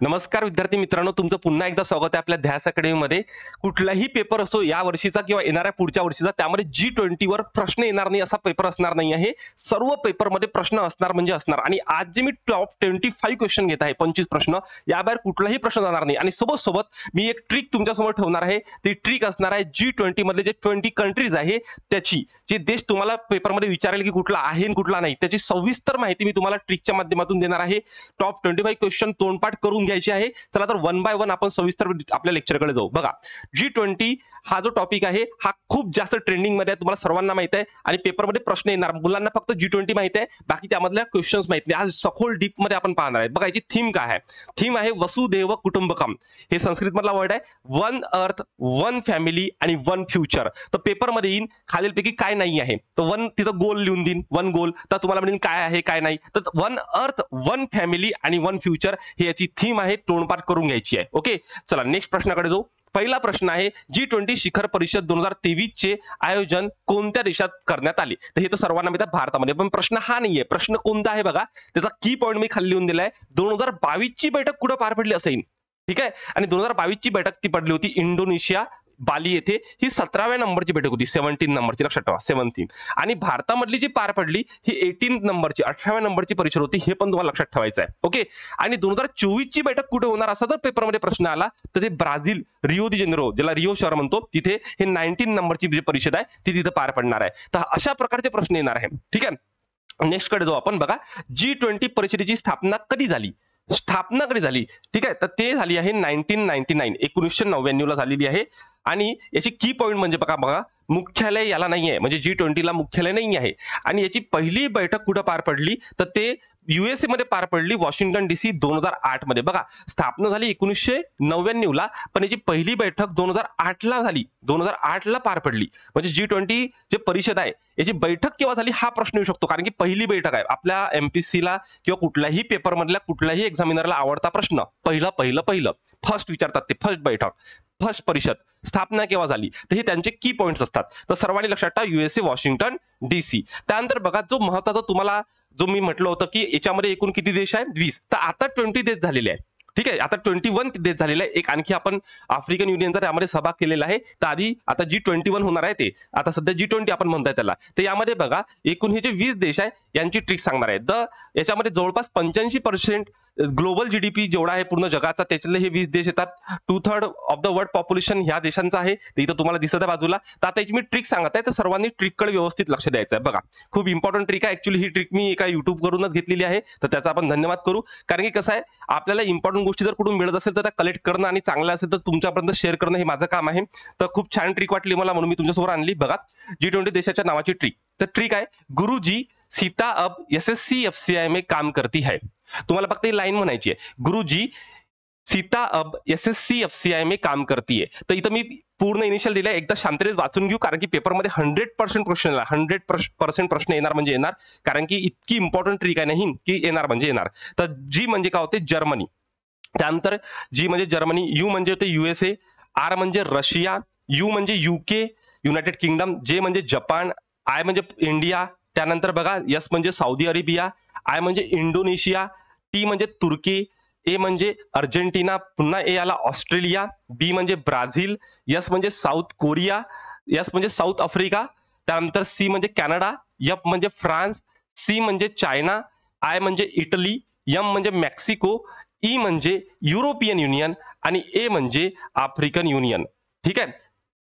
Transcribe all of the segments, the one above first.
नमस्कार विद्यार्थी मित्रांनो, तुमचं पुन्हा एकदा स्वागत आहे आपल्या ध्यास अकॅडमीमध्ये. कुठलाही पेपर असो या वर्षीचा किंवा येणाऱ्या पुढच्या वर्षीचा, त्यामध्ये G20 वर प्रश्न येणार नाही असा पेपर असणार नाही आहे. सर्व पेपरमध्ये प्रश्न असणार म्हणजे असणार. आणि आज जे मी टॉप 25 क्वेश्चन घेत आहे, 25 प्रश्न, याबाहेर कुठलाही प्रश्न जाणार नाही. आणि सोबत सोबत मी एक ट्रिक तुमच्यासमोर ठेवणार आहे. ती ट्रिक असणार आहे G20 मधले जे 20 कंट्रीज आहे त्याची, जे देश तुम्हाला पेपरमध्ये विचारेल की कुठला आहे आणि कुठला नाही, त्याची सविस्तर माहिती मी तुम्हाला ट्रिकच्या माध्यमातून देणार आहे. टॉप 25 क्वेश्चन तोंडपाठ करून घ्यायची आहे. चला तर वन बाय वन आपण सविस्तर आपल्या लेक्चरकडे जाऊ. बघा, G20 हा जो टॉपिक आहे हा खूप जास्त ट्रेंडिंग मध्ये आहे, तुम्हाला सर्वांना माहित आहे. आणि पेपरमध्ये प्रश्न येणार, मुलांना फक्त G20 माहित आहे, बाकी त्यामधल्या क्वेश्चन्स माहित नाही. आज सखोल डीप मध्ये आपण पाहणार आहे. बघा, याची थीम काय आहे? थीम आहे वसुदैव कुटुंबकम. हे संस्कृत मधला वर्ड आहे. वन अर्थ, वन फॅमिली आणि वन फ्युचर. तर पेपरमध्ये येईन खालीलपैकी काय नाही आहे, तर वन तिथं गोल लिहून देईन, वन गोल. तर तुम्हाला म्हणेन काय आहे काय नाही, तर वन अर्थ, वन फॅमिली आणि वन फ्युचर ही याची थीम आहे. तोंडपाठ करून घ्यायची आहे. ओके, चला नेक्स्ट प्रश्नाकडे जाऊ. पहिला प्रश्न आहे, G20 शिखर परिषद 2023 चे आयोजन कोणत्या देशात करण्यात आले? तर हे तर सर्वांना माहिती आहे, भारतामध्ये. पण प्रश्न हा नाहीये. प्रश्न कोणता आहे बघा, त्याचा की पॉईंट मी खाली लिहून दिलाय. 2022 ची बैठक कुठे पार पडली असेल, ठीक आहे. आणि 2022 ची बैठक ती पडली होती इंडोनेशिया, बाली येथे. ही 17व्या नंबरची बैठक होती, 17 नंबरची, लक्षात ठेवा 17. आणि भारतामधली जी पार पडली ही 18 नंबरची, 18व्या नंबरची परिषद होती. हे पण तुम्हाला लक्षात ठेवायचं आहे. ओके. आणि 2024 ची बैठक कुठे होणार असा जर पेपरमध्ये प्रश्न आला तर ते ब्राझील, रिओ दी जेनेरो, ज्याला रिओ शहर म्हणतो, तिथे हे 19 नंबरची जी परिषद आहे ती तिथे पार पडणार आहे. तर अशा प्रकारचे प्रश्न येणार आहे, ठीक आहे. नेक्स्ट कडे जाऊ आपण. बघा, G20 परिषदेची स्थापना कधी झाली? स्थापना कधी झाली, ठीक आहे. तर ते झाली आहे 1999, 1999 ला झालेली आहे. आणि याची की पॉईंट म्हणजे बघा बघा, मुख्यालय याला नाही आहे, म्हणजे G20 ला मुख्यालय नाही आहे. आणि याची पहिली बैठक कुठं पार पडली, तर ते USA मध्ये पार पडली, वॉशिंग्टन DC, 2008 मध्ये. बघा, स्थापना झाली 1999 ला, पण याची पहिली बैठक 2008 ला झाली, 2008 ला पार पडली. म्हणजे G20 जे परिषद आहे याची बैठक केव्हा झाली हा प्रश्न येऊ शकतो, कारण की पहिली बैठक आहे. आपल्या MPSC ला किंवा कुठल्याही पेपर मधल्या कुठल्याही एक्झामिनरला आवडता प्रश्न, पहिलं पहिलं पहिलं फर्स्ट विचारतात, ते फर्स्ट बैठक, फर्स्ट परिषद, स्थापना केव्हा झाली, तर हे त्यांचे की पॉइंट्स असतात. तर सर्वांनी लक्षात ठेवा, USA, वॉशिंग्टन DC. त्यानंतर बघा, जो महत्वाचा तुम्हाला जो मी म्हटलं होतं की याच्यामध्ये एकूण किती देश आहे, 20, तर आता 20 देश झालेले आहे, ठीक आहे. आता 21 देश झालेले आहे. एक आणखी आपण आफ्रिकन युनियनचा त्यामध्ये सहभाग केलेला आहे. तर आधी आता G21 होणार आहे, ते आता सध्या G20 आपण म्हणताय त्याला. तर यामध्ये बघा, एकूण हे जे 20 देश आहे यांची ट्रिक सांगणार आहे. याच्यामध्ये जवळपास 85% ग्लोबल जीडीपी जेवढा आहे पूर्ण जगाचा, त्याच्यातले हे 20 देश येतात. 2/3 ऑफ द वर्ल्ड पॉप्युलेशन ह्या देशांचं आहे. ते इथं तुम्हाला दिसत आहे बाजूला. तर आता याची मी ट्रिक सांगत आहे, तर सर्वांनी ट्रिककडे व्यवस्थित लक्ष द्यायचं आहे. बघा, खूप इम्पॉर्टंट ट्रिक आहे. ऍक्च्युली ही ट्रिक मी एका युट्यूब वरूनच घेतलेली आहे, तर त्याचा आपण धन्यवाद करू. कारण की कसं आहे, आपल्याला इम्पॉर्टंट गोष्टी जर कुठून मिळत असेल तर त्या कलेक्ट करणं आणि चांगलं असेल तर तुमच्यापर्यंत शेअर करणं हे माझं काम आहे. तर खूप छान ट्रिक वाटली मला, म्हणून मी तुमच्यासमोर आणली. बघा, G20 देशाच्या नावाची ट्रिक. तर ट्रिक आहे, गुरुजी सीता अब SSC FCI में काम करती है. तुम्हाला फक्त ही लाईन म्हणायची आहे, गुरुजी सीता अब SSC FCI में काम करती है. तर इथं मी पूर्ण इनिशियल दिलंय, एकदा शांततेत वाचून घेऊ, कारण की पेपरमध्ये 100% प्रश्न येणार, 100% प्रश्न येणार म्हणजे येणार, कारण की इतकी इम्पॉर्टंट ट्रिक आहे नाही की येणार म्हणजे येणार. तर जी म्हणजे काय होते, जर्मनी. त्यानंतर जी म्हणजे जर्मनी, यू म्हणजे होते USA, आर म्हणजे रशिया, यू म्हणजे UK, युनायटेड किंगडम, जे म्हणजे जपान, आय म्हणजे इंडिया. त्यानंतर बघा, एस म्हणजे सौदी अरेबिया, आय म्हणजे इंडोनेशिया, टी म्हणजे तुर्की, ए म्हणजे अर्जेंटिना, पुन्हा ए आला ऑस्ट्रेलिया, बी म्हणजे ब्राझील, एस म्हणजे साऊथ कोरिया, एस म्हणजे साऊथ आफ्रिका, त्यानंतर सी म्हणजे कॅनडा, एफ म्हणजे फ्रान्स, सी म्हणजे चायना, आय म्हणजे इटली, एम म्हणजे मेक्सिको, ई म्हणजे युरोपियन युनियन आणि ए म्हणजे आफ्रिकन युनियन, ठीक आहे.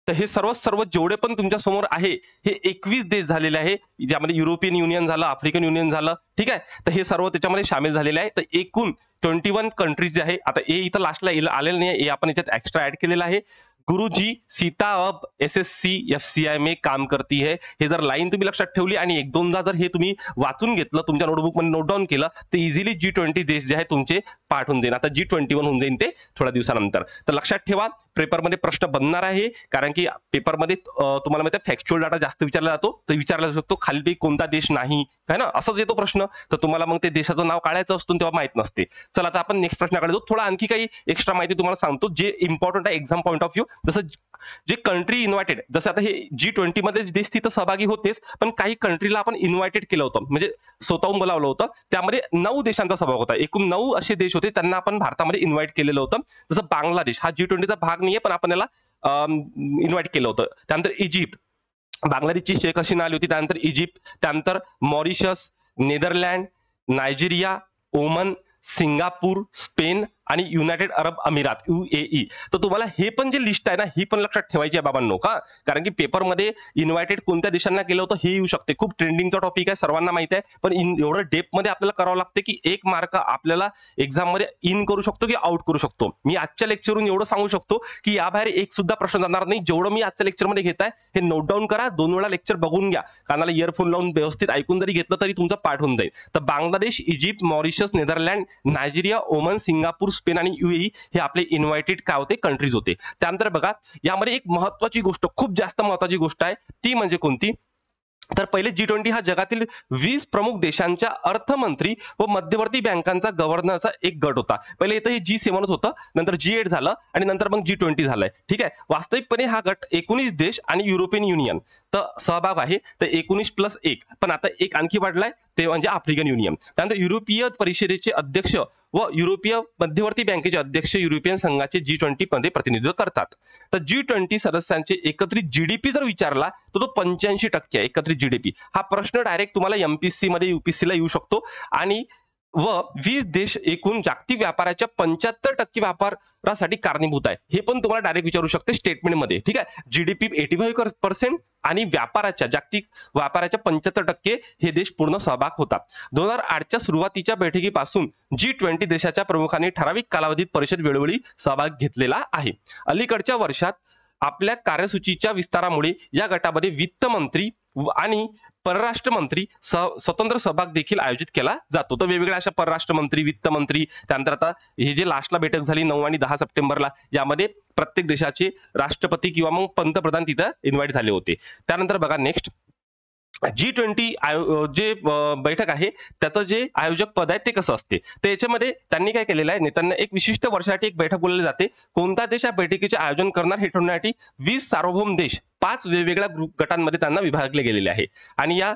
तर हे सर्व जेवढे पण तुमच्या समोर आहे हे 21 देश झालेले आहे, ज्यामध्ये युरोपियन युनियन झालं, आफ्रिकन युनियन झालं, ठीक आहे. तर हे सर्व त्याच्यामध्ये सामील झालेले आहे. तर एकूण 21 कंट्रीज जे आहे, आता ए इथं लास्टला आलेलं नाही, ए आपण याच्यात एक्स्ट्रा ऍड केलेला आहे. गुरुजी सीता अब SSC FCI में काम करती है. हे जर लाईन तुम्ही लक्षात ठेवली आणि एक दोनदा जर हे तुम्ही वाचून घेतलं, तुमच्या नोटबुक मध्ये नोट डाऊन केलं, तर इझिली G20 देश जे आहे तुमचे पाठ होऊन जाईल. आता G21 होऊन जाईल ते थोड्या दिवसानंतर. तर लक्षात ठेवा, पेपरमध्ये प्रश्न बनणार आहे, कारण की पेपरमध्ये तुम्हाला माहिती आहे फॅक्च्युअल डाटा जास्त विचारला जातो. तर विचारला जाऊ शकतो खालीपैकी कोणता देश नाही, है ना, असंच येतो प्रश्न. तर तुम्हाला मग ते देशाचं नाव काढायचं असतं तेव्हा माहित नसते. चला आता आपण नेक्स्ट प्रश्नाकडे जाऊ. थोडा आणखी काही एक्स्ट्रा माहिती तुम्हाला सांगतो, जे इम्पॉर्टंट आहे एक्झाम पॉईंट ऑफ व्ह्यू. जसं जे कंट्री इन्व्हायटेड, जसं आता हे G20 मध्ये देश तिथं सहभागी होतेच, पण काही कंट्रीला आपण इन्व्हायटेड केलं होतं, म्हणजे स्वतःहून बोलावलं होतं. त्यामध्ये 9 देशांचा सहभाग होता. एकूण 9 असे देश होते होते त्यांना आपण भारतामध्ये इन्व्हाइट केलेलं होतं. जसं बांगलादेश हा G20चा भाग नाहीये, पण आपण याला इन्व्हाइट केलं होतं. त्यानंतर इजिप्त, बांगलादेशची शेख हसीना आली होती. त्यानंतर इजिप्त, त्यानंतर मॉरिशस, नेदरलँड, नायजेरिया, ओमन, सिंगापूर, स्पेन आणि युनायटेड अरब अमिरात UAE. तर तुम्हाला हे पण जे लिस्ट आहे ना, ही पण लक्षात ठेवायची आहे बाबांनो, का कारण की पेपरमध्ये इन्व्हायटेड कोणत्या देशांना केलं होतं हे येऊ शकते. खूप ट्रेंडिंगचा टॉपिक आहे, सर्वांना माहिती आहे, पण एवढं डेप्थ मध्ये आपल्याला करावं लागते की 1 मार्क आपल्याला एक्झाम मध्ये इन करू शकतो की आउट करू शकतो. मी आजच्या लेक्चरवरून एवढं सांगू शकतो की याबाहेर एक सुद्धा प्रश्न जाणार नाही. जेवढं मी आजच्या लेक्चरमध्ये घेत आहे हे नोट डाऊन करा, 2 वेळा लेक्चर बघून घ्या, कानाला इयरफोन लावून व्यवस्थित ऐकून जरी घेतलं तरी तुमचा पाठ होऊन जाईल. तर Bangladesh, Egypt, Mauritius, Netherland, Nigeria, ओमन, सिंगापूर, स्पेन आणि UAE हे आपले इन्व्हायटेड काय होते, कंट्रीज होते. त्यानंतर बघा यामध्ये एक महत्वाची गोष्ट, खूप जास्त महत्वाची गोष्ट आहे, ती म्हणजे कोणती, तर पहिले G20 हा जगातील 20 प्रमुख देशांच्या अर्थमंत्री व मध्यवर्ती बँकांचा गव्हर्नरचा एक गट होता. पहिले इथं हे G7 होतं, नंतर G8 झालं आणि नंतर मग G20 झालंय. ठीक आहे. वास्तविकपणे हा गट 19 देश आणि युरोपियन युनियन तर सहभाग आहे. तर 19+1, पण आता एक आणखी वाढलाय, ते म्हणजे आफ्रिकन युनियन. त्यानंतर युरोपीय परिषदेचे अध्यक्ष व युरोपीय मध्यवर्ती बँकेचे अध्यक्ष युरोपियन संघाचे G20 मध्ये प्रतिनिधित्व करतात. तर G20 सदस्यांचे एकत्रित GDP जर विचारला तर तो 85% आहे एकत्रित GDP. हा प्रश्न डायरेक्ट तुम्हाला MPSC मध्ये UPSC ला येऊ शकतो. आणि व 20 देश एकूण जागतिक व्यापाराच्या 75% व्यापारासाठी कारणीभूत आहे, हे पण तुम्हाला डायरेक्ट विचारू शकते स्टेटमेंटमध्ये. ठीक आहे. GDP 85% आणि व्यापाराच्या जागतिक व्यापाराच्या 75% हे देश पूर्ण सहभाग होतात. 2008च्या सुरुवातीच्या बैठकीपासून G20 देशाच्या प्रमुखांनी ठराविक कालावधीत परिषद वेळोवेळी सहभाग घेतलेला आहे. अलीकडच्या वर्षात आपल्या कार्यसूचीच्या विस्तारामुळे या गटामध्ये वित्तमंत्री आणि परराष्ट्र मंत्री स्वतंत्र सहभाग देखील आयोजित केला जातो. तर वेगवेगळ्या अशा परराष्ट्र मंत्री, वित्त मंत्री, त्यानंतर आता हे जे लास्टला बैठक झाली 9 आणि 10 सप्टेंबरला, यामध्ये प्रत्येक देशाचे राष्ट्रपती किंवा मग पंतप्रधान तिथं इन्व्हाइट झाले होते. त्यानंतर बघा नेक्स्ट G20 जे बैठक आहे त्याचं जे आयोजक पद आहे ते कसं असते, तर याच्यामध्ये त्यांनी काय केलेलं आहे, नेत्यांना एक विशिष्ट वर्षासाठी एक बैठक बोलवली जाते. कोणता देश या बैठकीचे आयोजन करणार हे ठरवण्यासाठी 20 सार्वभौम देश 5 वेगवेगळ्या गटांमध्ये त्यांना विभागले गेलेले आहे. आणि या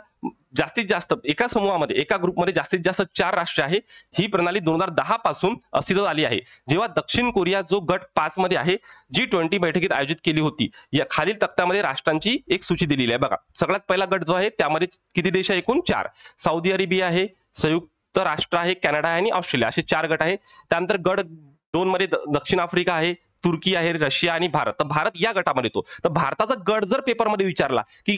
जास्तीत जास्त एका समूहामध्ये, एका ग्रुपमध्ये जास्तीत जास्त 4 राष्ट्र आहे. ही प्रणाली 2010 पासून अस्तित्वात आली आहे, जेव्हा दक्षिण कोरिया जो गट 5 मध्ये आहे G20 बैठकीत आयोजित केली होती. या खालील तक्त्यामध्ये राष्ट्रांची एक सूची दिलेली आहे. बघा सगळ्यात पहिला गट जो आहे त्यामध्ये किती देश आहे, एकूण 4. सौदी अरेबिया आहे, संयुक्त राष्ट्र आहे, कॅनडा आहे आणि ऑस्ट्रेलिया, असे 4 गट आहे. त्यानंतर गट 2 मध्ये दक्षिण आफ्रिका आहे, तुर्की आहे, रशिया आणि भारत. तर भारत या गटामध्ये येतो. तर भारताचा गट जर पेपरमध्ये विचारला की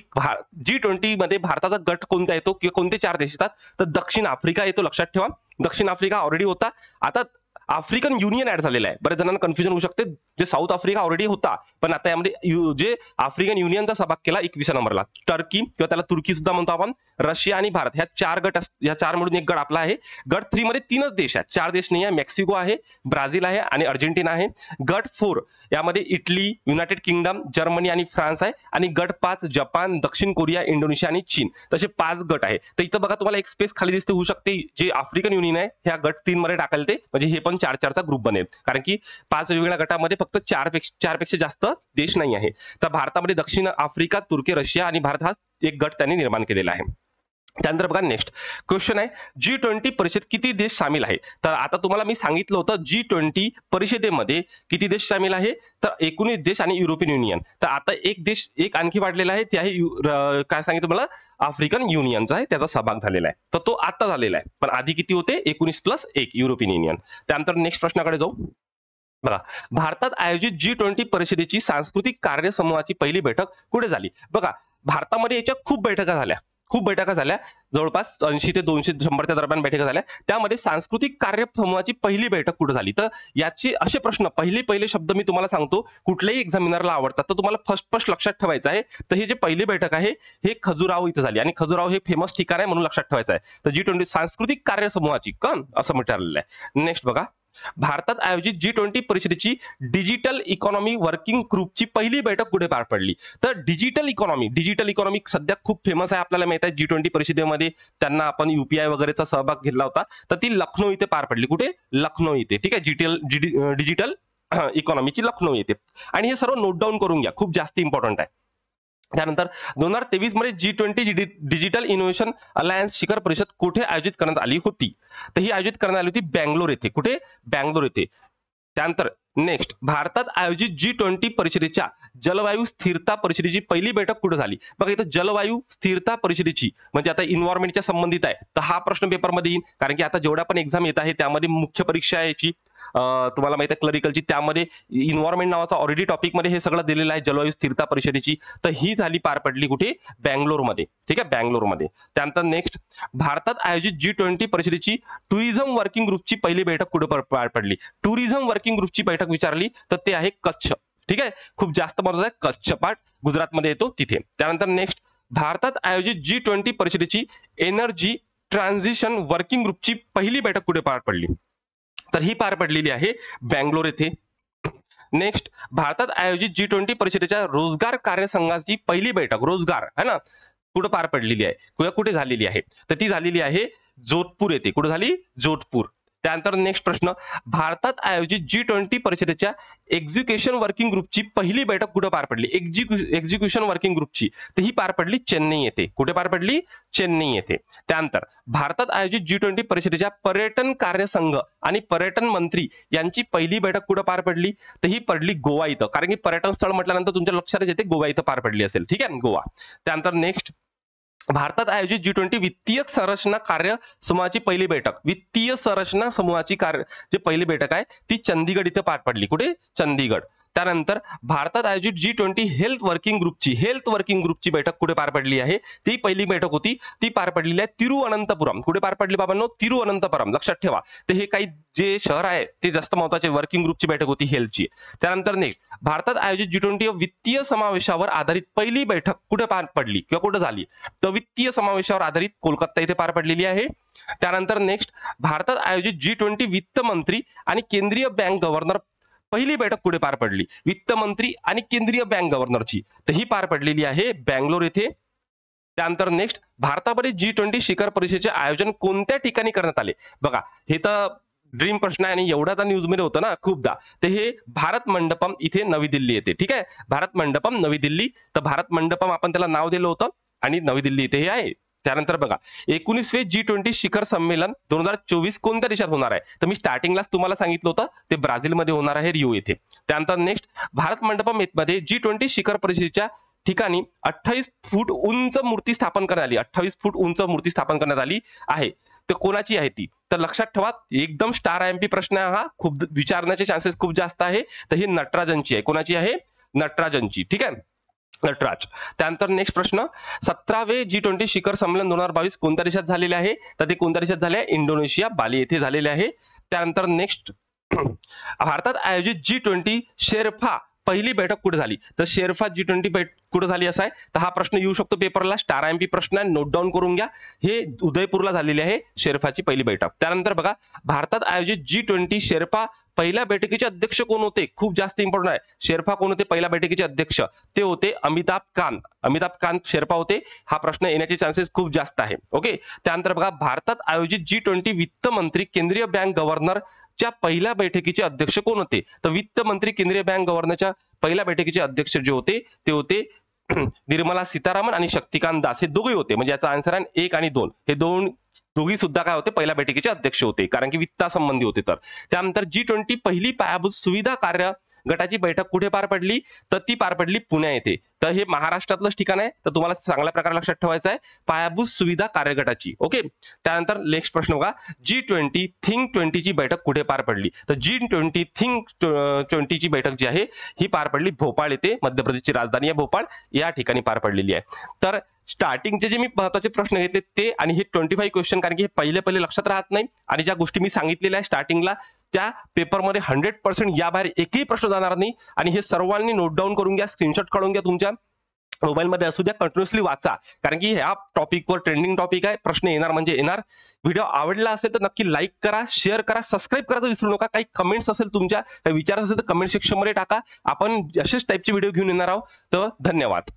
G20 मध्ये भारताचा गट कोणता येतो किंवा कोणते 4 देश येतात, तर दक्षिण आफ्रिका येतो. लक्षात ठेवा, दक्षिण आफ्रिका ऑलरेडी होता, आता आफ्रिकन युनियन ऍड झालेला आहे. बरेच जणांना कन्फ्युजन होऊ शकते, जे साऊथ आफ्रिका ऑलरेडी होता, पण आता यामध्ये जे आफ्रिकन युनियनचा सहभाग केला 21व्या नंबरला. टर्की किंवा त्याला तुर्की सुद्धा म्हणतो आपण, रशिया आणि भारत, ह्या 4 गट, ह्या 4 मिळून एक गट आपला आहे. गट 3 मध्ये 3च देश आहेत, 4 देश नाही आहे. मेक्सिको आहे, ब्राझील आहे आणि अर्जेंटिना आहे. गट 4 यामध्ये इटली, युनायटेड किंगडम, जर्मनी आणि फ्रान्स आहे. आणि गट 5 जपान, दक्षिण कोरिया, इंडोनेशिया आणि चीन, तसे 5 गट आहे. तर इथं बघा तुम्हाला एक स्पेस खाली दिसते, होऊ शकते जे आफ्रिकन युनियन आहे ह्या गट 3 मध्ये टाकाल ते, म्हणजे हे पण 4-4चा ग्रुप बनेल, कारण की 5 वेगवेगळ्या गटामध्ये फक्त 4 पेक्षा जास्त देश नाही आहे. तर भारतामध्ये दक्षिण आफ्रिका, तुर्की, रशिया आणि भारत हा एक गट त्यांनी निर्माण केलेला आहे. त्यानंतर बघा नेक्स्ट क्वेश्चन आहे, G20 परिषद किती देश सामील आहे. तर आता तुम्हाला मी सांगितलं होतं G20 परिषदेमध्ये किती देश सामील आहे, तर 19 देश आणि युरोपियन युनियन. तर आता एक देश एक आणखी वाढलेला आहे, ते आहे काय सांगितलं मला, आफ्रिकन युनियनचा आहे, त्याचा सहभाग झालेला आहे. तर तो आता झालेला आहे, पण आधी किती होते, 19+1 युरोपियन युनियन. त्यानंतर नेक्स्ट प्रश्नाकडे जाऊ. बघा भारतात आयोजित G20 परिषदेची सांस्कृतिक कार्य समूहाची पहिली बैठक कुठे झाली. बघा भारतामध्ये याच्या खूप बैठका झाल्या, जवळपास 80 ते 200 100च्या दरम्यान बैठका झाल्या. त्यामध्ये सांस्कृतिक कार्य समूहाची पहिली बैठक कुठे झाली, तर याचे असे प्रश्न पहिले शब्द मी तुम्हाला सांगतो, कुठल्याही एक्झामिनरला आवडतात, तर तुम्हाला फर्स्ट लक्षात ठेवायचं आहे. तर हे जे पहिली बैठक आहे हे खजुराहो इथे झाली, आणि खजुराहो हे फेमस ठिकाण आहे म्हणून लक्षात ठेवायचं आहे. तर G20 सांस्कृतिक कार्य समूहाची असं म्हटलेलं आहे. नेक्स्ट बघा, भारतात आयोजित G20 परिषदेची डिजिटल इकॉनॉमी वर्किंग ग्रुपची पहिली बैठक कुठे पार पडली. तर डिजिटल इकॉनॉमी सध्या खूप फेमस आहे, आपल्याला माहित आहे. G20 परिषदेमध्ये त्यांना आपण UPI वगैरेचा सहभाग घेतला होता, तर ती लखनौ इथे पार पडली. कुठे, लखनौ इथे. ठीक आहे, डिजिटल इकॉनॉमीची लखनौ येते. आणि हे सर्व नोट डाऊन करून घ्या, खूप जास्त इम्पॉर्टंट आहे. त्यानंतर 2023 मध्ये G20 डिजिटल इनोव्हेशन अलायन्स शिखर परिषद कुठे आयोजित करण्यात आली होती? तर ही आयोजित करण्यात आली होती बँगलोर येथे. कुठे? बँगलोर येथे. त्यानंतर नेक्स्ट, भारतात आयोजित G20 परिषदेच्या जलवायू स्थिरता परिषदेची पहिली बैठक कुठे झाली? बघा इथं जलवायू स्थिरता परिषदेची म्हणजे आता इन्व्हायरमेंटच्या संबंधित आहे, तर हा प्रश्न पेपरमध्ये येईल. कारण की आता जेवढा पण एक्झाम येत आहे त्यामध्ये मुख्य परीक्षा आहे याची तुम्हाला माहिती आहे क्लरिकलची, त्यामध्ये इन्व्हायरमेंट नावाचा ऑलरेडी टॉपिक मध्ये हे सगळं दिलेलं आहे जलवायू स्थिरता परिषदेची. तर ही झाली पार पडली कुठे? बँगलोरमध्ये. ठीक आहे, बँगलोरमध्ये. त्यानंतर नेक्स्ट, भारतात आयोजित G20 परिषदेची टुरिझम वर्किंग ग्रुपची पहिली बैठक कुठे पार पडली? टुरिझम वर्किंग ग्रुपची बैठक विचारली तर ते आहे कच्छ. ठीक आहे, खूप जास्त महत्वाचा आहे, कच्छ पार्ट गुजरातमध्ये येतो तिथे. त्यानंतर नेक्स्ट, भारतात आयोजित G20 परिषदेची एनर्जी ट्रान्झिशन वर्किंग ग्रुपची पहिली बैठक कुठे पार पडली? तर ही पार पडलेली आहे बँगलोर येथे. नेक्स्ट, भारतात आयोजित G20 परिषदेच्या रोजगार कार्यसंघाची पहिली बैठक रोजगार है ना कुठे पार पडलेली आहे? कुठे झालेली आहे? तर ती झालेली आहे जोधपूर येथे. कुठे झाली? जोधपूर. त्यानंतर नेक्स्ट प्रश्न, भारतात आयोजित G20 परिषदेच्या एक्झिक्युशन वर्किंग ग्रुपची पहिली बैठक कुठे पार पडली? एक्झिक्युशन वर्किंग ग्रुपची तर ही पार पडली चेन्नई येथे. कुठे पार पडली? चेन्नई येथे. त्यानंतर भारतात आयोजित G20 परिषदेच्या पर्यटन कार्यसंघ आणि पर्यटन मंत्री यांची पहिली बैठक कुठे पार पडली? तर ही पडली गोवा इथं. कारण की पर्यटन स्थळ म्हटल्यानंतर तुमच्या लक्षात येते गोवा इथं पार पडली असेल. ठीक आहे, गोवा. त्यानंतर नेक्स्ट, भारतात आयोजित G20 वित्तीय संरचना कार्य समूहाची पहिली बैठक, वित्तीय संरचना समूहाची जी पहिली बैठक आहे ती चंदीगड इथे पार पडली. कुठे? चंदीगड. त्यानंतर भारतात आयोजित G20 हेल्थ वर्किंग ग्रुपची बैठक कुठे पार पडली आहे? ती पहिली बैठक होती ती पार पडलेली आहे तिरुअनंतपुरम. कुठे पार पडली बाबांनो? तिरुअनंतपुरम. लक्षात ठेवा. तर हे काही जे शहर आहे ते जास्त महत्वाचे वर्किंग ग्रुपची बैठक होती हेल्थची. त्यानंतर नेक्स्ट, भारतात आयोजित G20 वित्तीय समावेशावर आधारित पहिली बैठक कुठे पार पडली किंवा कुठे झाली? तर वित्तीय समावेशावर आधारित कोलकाता इथे पार पडलेली आहे. त्यानंतर नेक्स्ट, भारतात आयोजित G20 वित्त मंत्री आणि केंद्रीय बँक गव्हर्नर पहिली बैठक कुठे पार पडली? वित्त मंत्री आणि केंद्रीय बँक गव्हर्नरची तर ही पार पडलेली आहे बँगलोर येथे. त्यानंतर नेक्स्ट, भारतामध्ये G20 शिखर परिषदेचे आयोजन कोणत्या ठिकाणी करण्यात आले? बघा हे तर ड्रीम प्रश्न आहे आणि एवढा तर न्यूज मध्ये होतं ना खूपदा. तर हे भारत मंडपम इथे नवी दिल्ली येते. ठीक आहे, भारत मंडपम नवी दिल्ली. तर भारत मंडपम आपण त्याला नाव दिलं होतं आणि नवी दिल्ली इथे हे आहे. त्यानंतर बघा 19वे G20 शिखर संमेलन 2024 कोणत्या देशात होणार आहे? तर मी स्टार्टिंगलाच तुम्हाला सांगितलं होतं ते ब्राझीलमध्ये होणार आहे, रिओ येथे. त्यानंतर नेक्स्ट, भारत मंडपम मध्ये G20 शिखर परिषदेच्या ठिकाणी 28 फूट उंच मूर्ती स्थापन करण्यात आली. 28 फूट उंच मूर्ती स्थापन करण्यात आली आहे. तर कोणाची आहे ती? तर लक्षात ठेवा एकदम स्टार IMP प्रश्न आहे हा, खूप विचारण्याचे चान्सेस खूप जास्त आहे. तर ही नटराजनची आहे. कोणाची आहे? नटराजनची. ठीक आहे, नटराज. त्यानंतर नेक्स्ट प्रश्न, 17वे G20 शिखर संमेलन 2022 कोणत्या देशात झालेले आहे? तर ते कोणत्या देशात झाले आहे? इंडोनेशिया बाली येथे झालेले आहे. त्यानंतर नेक्स्ट, भारतात आयोजित G20 शेर्पा पहिली बैठक कुठे झाली? तर शेर्पा G20 बैठक कुठे झाली असा आहे. तर हा प्रश्न येऊ शकतो पेपरला, स्टार IMP प्रश्न आहे, नोट डाऊन करून घ्या. हे उदयपूरला झालेली आहे शेर्पाची पहिली बैठक. त्यानंतर बघा भारतात आयोजित G20 शेर्पा पहिल्या बैठकीचे अध्यक्ष कोण होते? खूप जास्त इम्पॉर्टंट आहे. शेर्पा कोण होते पहिल्या बैठकीचे अध्यक्ष? ते होते अमिताभ कांत. अमिताभ कांत शेर्पा होते. हा प्रश्न येण्याचे चान्सेस खूप जास्त आहे. ओके. त्यानंतर बघा भारतात आयोजित G20 वित्त मंत्री केंद्रीय बँक गव्हर्नर च्या पहिल्या बैठकीचे अध्यक्ष कोण होते? तर वित्त मंत्री केंद्रीय बँक गव्हर्नरच्या पहिल्या बैठकीचे अध्यक्ष जे होते ते होते निर्मला सीतारामन आणि शक्तिकांत दास. हे दोघे होते. म्हणजे याचा आन्सर आहे 1 आणि 2. हे दोघी सुद्धा काय होते? पहिल्या बैठकीचे अध्यक्ष होते कारण की वित्तासंबंधी होते. तर त्यानंतर G20 पहिली पायाभूत सुविधा कार्य गटाची बैठक कुठे पार पडली? तर ती पार पडली पुणे येथे. तर हे महाराष्ट्रातलंच ठिकाण आहे, तर तुम्हाला चांगल्या प्रकारे लक्षात ठेवायचं आहे पायाभूत सुविधा कार्यगटाची. ओके. त्यानंतर नेक्स्ट प्रश्न बघा, G20 थिंक 20 ची बैठक कुठे पार पडली? तर G20 थिंक 20 ची बैठक जी आहे ही पार पडली भोपाळ येथे. मध्य प्रदेशची राजधानी आहे भोपाळ, या ठिकाणी पार पडलेली आहे. तर स्टार्टिंगचे जे मी महत्त्वाचे प्रश्न घेतले ते आणि हे 25 क्वेश्चन, कारण की हे पहिले लक्षात राहत नाही आणि ज्या गोष्टी मी सांगितलेल्या आहे स्टार्टिंगला त्या पेपरमध्ये 100% याबाहेर एकही प्रश्न जाणार नाही. आणि हे सर्वांनी नोट डाऊन करून घ्या, स्क्रीनशॉट काढून घ्या, तुमच्या मोबाईलमध्ये असू द्या, कंटिन्युअसली वाचा, कारण की ह्या टॉपिकवर ट्रेंडिंग टॉपिक आहे, प्रश्न येणार म्हणजे येणार. व्हिडिओ आवडला असेल तर नक्की लाईक करा, शेअर करा, सबस्क्राईब करायचं विसरू नका. काही कमेंट्स असेल तुमच्या, काही विचार असेल तर कमेंट सेक्शन मध्ये टाका. आपण असेच टाईपचे व्हिडिओ घेऊन येणार आहोत. तर धन्यवाद.